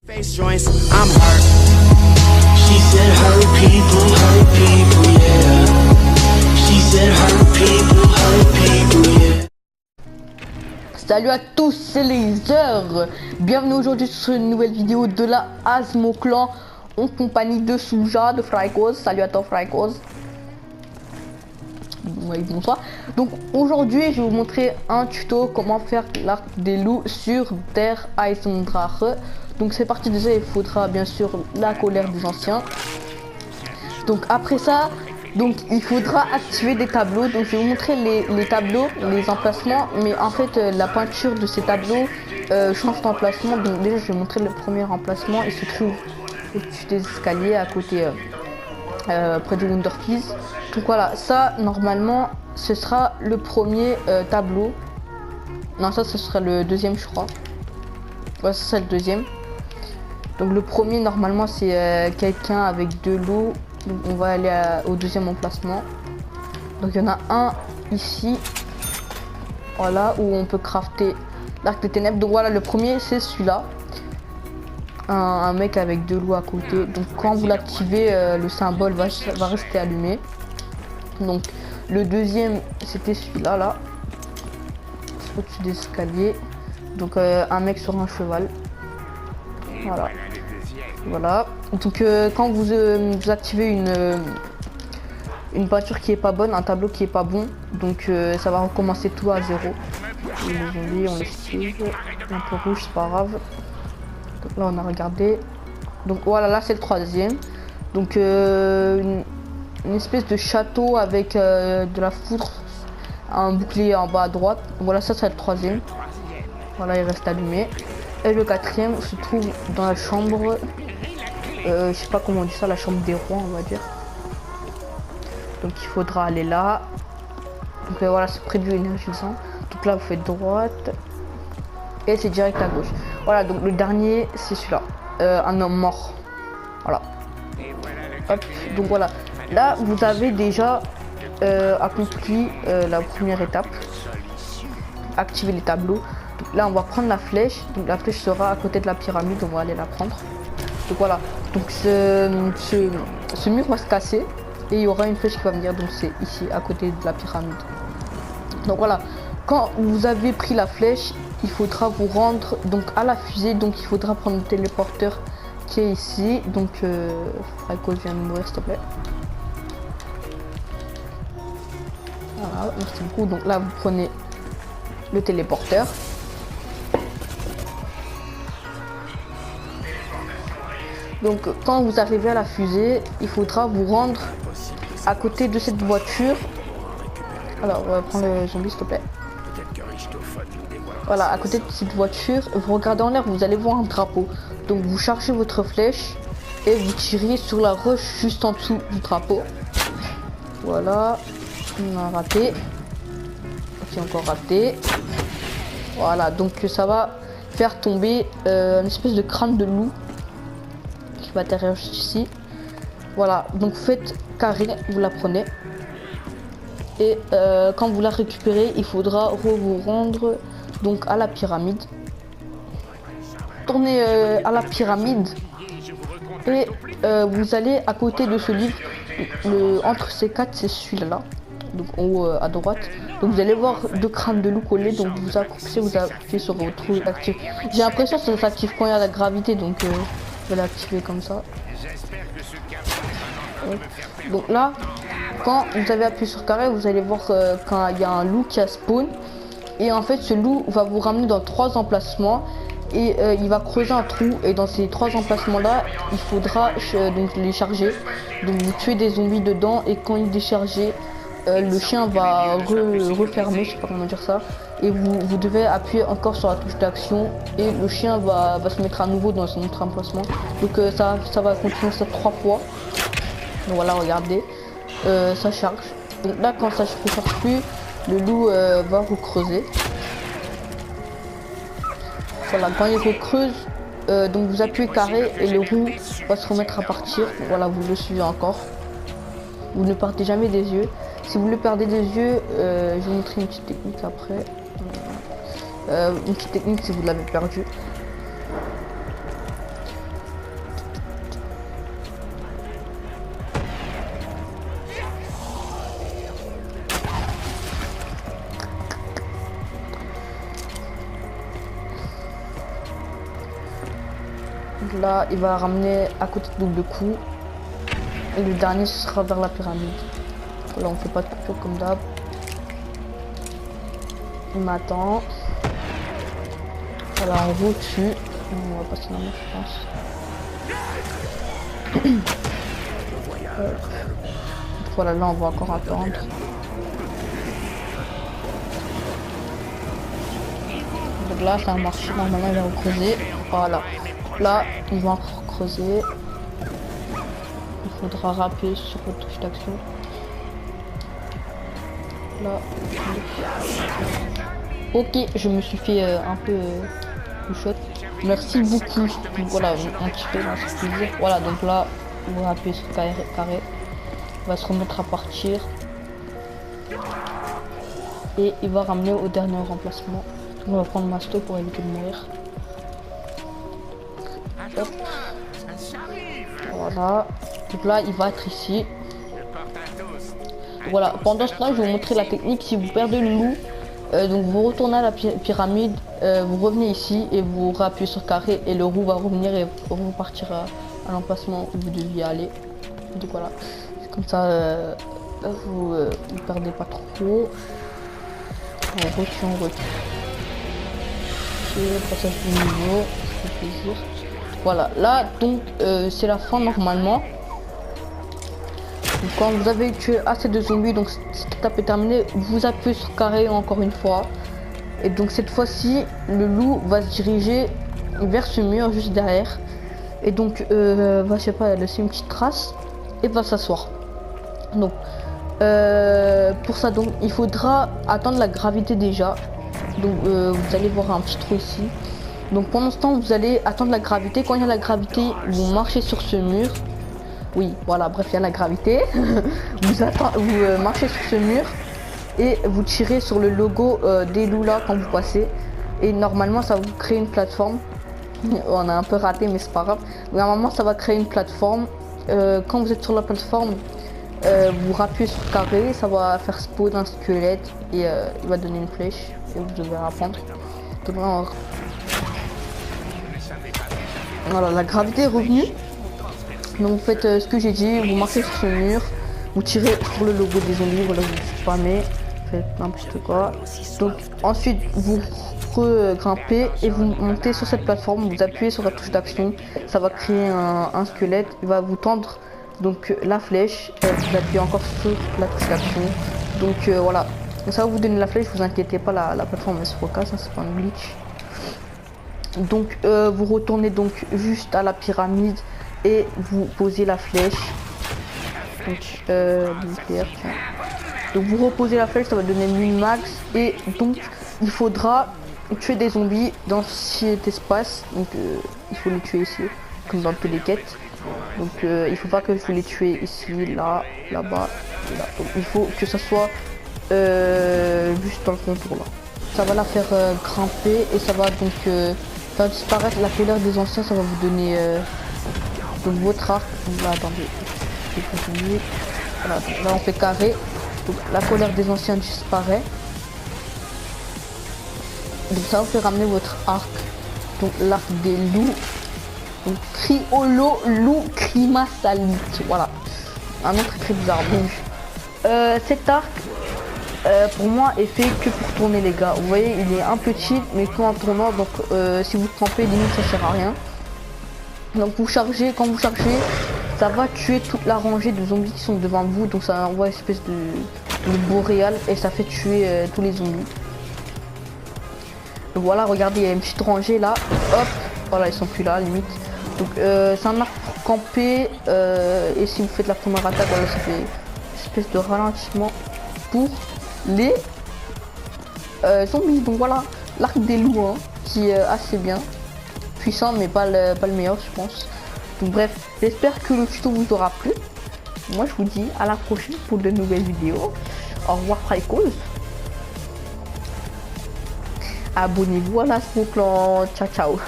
Face joints, I'm hurt. She said hurt people, yeah. She said hurt people, yeah. Salut à tous, c'est les heures. Bienvenue aujourd'hui sur une nouvelle vidéo de la Asmo Clan en compagnie de Souja, de Frykos. Salut à toi Frykos. Oui, bonsoir. Donc aujourd'hui je vais vous montrer un tuto comment faire l'arc des loups sur Der Eisendrache. Donc c'est parti, déjà il faudra bien sûr la colère des anciens. Donc après ça, donc il faudra activer des tableaux. Donc je vais vous montrer les tableaux, les emplacements, mais en fait la peinture de ces tableaux change d'emplacement. Donc déjà je vais vous montrer le premier emplacement. Il se trouve au-dessus des escaliers à côté près du Wonder Keys. Donc voilà, ça normalement ce sera le premier tableau. Non, ça ce sera le deuxième je crois. Ouais, ça c'est le deuxième. Donc le premier normalement c'est quelqu'un avec deux loups. Donc on va aller au deuxième emplacement. Donc il y en a un ici. Voilà, où on peut crafter l'arc des ténèbres. Donc voilà, le premier c'est celui-là. Un mec avec deux loups à côté. Donc quand vous l'activez, le symbole va rester allumé. Donc le deuxième c'était celui-là là. Au-dessus des escaliers. Donc un mec sur un cheval. Voilà. Voilà. Donc quand vous activez une peinture qui est pas bonne, un tableau qui est pas bon, donc ça va recommencer tout à zéro. Les zombies, on les esquive. Un peu rouge, c'est pas grave. Donc là on a regardé. Donc voilà, là c'est le troisième. Donc une espèce de château avec de la foudre, un bouclier en bas à droite. Voilà, ça c'est le troisième. Voilà, il reste allumé. Et le quatrième se trouve dans la chambre, je sais pas comment on dit ça, la chambre des rois on va dire. Donc il faudra aller là. Donc voilà, c'est près du énergisant. Donc là vous faites droite et c'est direct à gauche. Voilà, donc le dernier c'est celui-là, un homme mort. Voilà. Hop, donc voilà. Là vous avez déjà accompli la première étape. Activer les tableaux. Donc là on va prendre la flèche. Donc la flèche sera à côté de la pyramide, on va aller la prendre. Donc voilà, donc ce mur va se casser et il y aura une flèche qui va venir, donc c'est ici à côté de la pyramide. Donc voilà, quand vous avez pris la flèche, il faudra vous rendre donc à la fusée. Donc il faudra prendre le téléporteur qui est ici. Donc Frykos vient de mourir s'il te plaît. Voilà, merci beaucoup. Donc là vous prenez le téléporteur. Donc quand vous arrivez à la fusée, il faudra vous rendre à côté de cette voiture. Alors prends le zombie s'il te plaît. Voilà, à côté de cette voiture, vous regardez en l'air, vous allez voir un drapeau. Donc vous chargez votre flèche et vous tirez sur la roche juste en dessous du drapeau. Voilà, on a raté. Ok, encore raté. Voilà, donc ça va faire tomber une espèce de crâne de loup qui va atterrir juste ici. Voilà, donc faites carré, vous la prenez. Et quand vous la récupérez, il faudra vous rendre donc à la pyramide. Tournez à la pyramide et vous allez à côté de ce livre. Entre ces quatre, c'est celui-là. Donc en haut à droite. Donc vous allez voir deux crânes de loup collés. Donc vous accroupissez, vous appuyez sur votre trou actif. J'ai l'impression que ça s'active quand il y a la gravité. Donc je vais l'activer comme ça. Donc là, quand vous avez appuyé sur carré, vous allez voir quand il y a un loup qui a spawn. Et en fait ce loup va vous ramener dans trois emplacements. Et il va creuser un trou. Et dans ces trois emplacements là, il faudra donc les charger. Donc vous tuez des zombies dedans. Et quand il est déchargé, le chien va refermer, je sais pas comment dire ça. Et vous devez appuyer encore sur la touche d'action. Et le chien va se mettre à nouveau dans son autre emplacement. Donc ça va continuer ça 3 fois. Donc voilà, regardez, ça charge. Donc là quand ça ne charge plus, le loup va recreuser. Voilà, quand il recreuse, donc vous appuyez carré et le roux va se remettre à partir. Voilà, vous le suivez encore. Vous ne partez jamais des yeux. Si vous le perdez des yeux, je vais vous montrer une petite technique après. Une petite technique si vous l'avez perdu. Donc là, il va ramener à côté de double coup. Et le dernier, ce sera vers la pyramide. Là, on fait pas de coupure comme d'hab. Il m'attend. Voilà, on roule dessus. On va passer la main, je pense. Voilà, là, on va encore attendre. Donc là, ça a marché. Normalement, il va recreuser. Voilà. Là, il va encore creuser. Il faudra rappeler sur votre touche d'action. Là. Ok, je me suis fait un peu shot. Merci beaucoup. Donc, voilà, un petit peu, ça fait plaisir. Voilà, donc là, vous rappelez sur carré. Il va se remettre à partir. Et il va ramener au dernier remplacement. Donc, on va prendre Masto pour éviter de mourir. Hop. Voilà. Donc là, il va être ici. Voilà. Pendant ce temps, je vais vous montrer la technique. Si vous perdez le loup, donc vous retournez à la pyramide, vous revenez ici et vous rappuyez sur carré et le roux va revenir et repartir à l'emplacement où vous deviez aller. Donc voilà. Comme ça, vous ne perdez pas trop. On retient. Passage du niveau, ça fait plaisir. Voilà, là donc c'est la fin normalement. Donc, quand vous avez tué assez de zombies, donc cette étape est terminée, vous appuyez sur carré encore une fois. Et donc cette fois-ci, le loup va se diriger vers ce mur juste derrière. Et donc va, je sais pas, laisser une petite trace et va s'asseoir. Donc pour ça, donc il faudra attendre la gravité déjà. Donc vous allez voir un petit trou ici. Donc pendant ce temps, vous allez attendre la gravité. Quand il y a la gravité, vous marchez sur ce mur. Oui, voilà, bref, il y a la gravité. vous marchez sur ce mur et vous tirez sur le logo des loups là quand vous passez. Et normalement, ça va vous créer une plateforme. On a un peu raté, mais c'est pas grave. Normalement, ça va créer une plateforme. Quand vous êtes sur la plateforme, vous rappuyez sur carré, ça va faire spawn un squelette et il va donner une flèche et vous devez apprendre. Donc là, voilà, la gravité est revenue. Donc vous faites ce que j'ai dit, vous marchez sur ce mur, vous tirez sur le logo des zombies, voilà, vous spammez, faites n'importe quoi. Donc ensuite vous grimpez et vous montez sur cette plateforme, vous appuyez sur la touche d'action, ça va créer un squelette, il va vous tendre donc la flèche, vous appuyez encore sur la touche d'action. Donc voilà, ça va vous donner la flèche, vous inquiétez pas, la plateforme elle se recasse, ça c'est pas un glitch. Donc vous retournez donc juste à la pyramide et vous posez la flèche. Donc donc vous reposez la flèche, ça va donner une max et donc il faudra tuer des zombies dans cet espace. Donc il faut les tuer ici comme dans toutes les quêtes. Donc il faut pas que vous les tuez ici, là, là-bas, là. Donc, il faut que ça soit juste dans le contour là. Ça va la faire grimper et ça va donc faire disparaître la colère des anciens. Ça va vous donner donc votre arc. Là, attendez, je vais continuer. Voilà, là on fait carré. Donc la colère des anciens disparaît. Donc ça vous fait ramener votre arc. Donc l'arc des loups. Donc Criolo loup Crimasalite. Voilà. Un nom très bizarre. Donc cet arc pour moi est fait que pour tourner les gars. Vous voyez il est un petit mais tout en tournant. Donc si vous trempez limite ça sert à rien. Donc vous chargez, quand vous chargez, ça va tuer toute la rangée de zombies qui sont devant vous. Donc ça envoie une espèce de boréal et ça fait tuer tous les zombies. Donc voilà, regardez, il y a une petite rangée là. Hop, voilà, ils sont plus là limite. Donc c'est un arc pour camper et si vous faites la première attaque, voilà, ça fait une espèce de ralentissement pour les zombies. Donc voilà, l'arc des loups hein, qui est assez bien. Puissant mais pas le meilleur je pense. Donc bref, j'espère que le tuto vous aura plu. Moi je vous dis à la prochaine pour de nouvelles vidéos. Au revoir Fricos. Abonnez-vous à la Clan. Ciao ciao.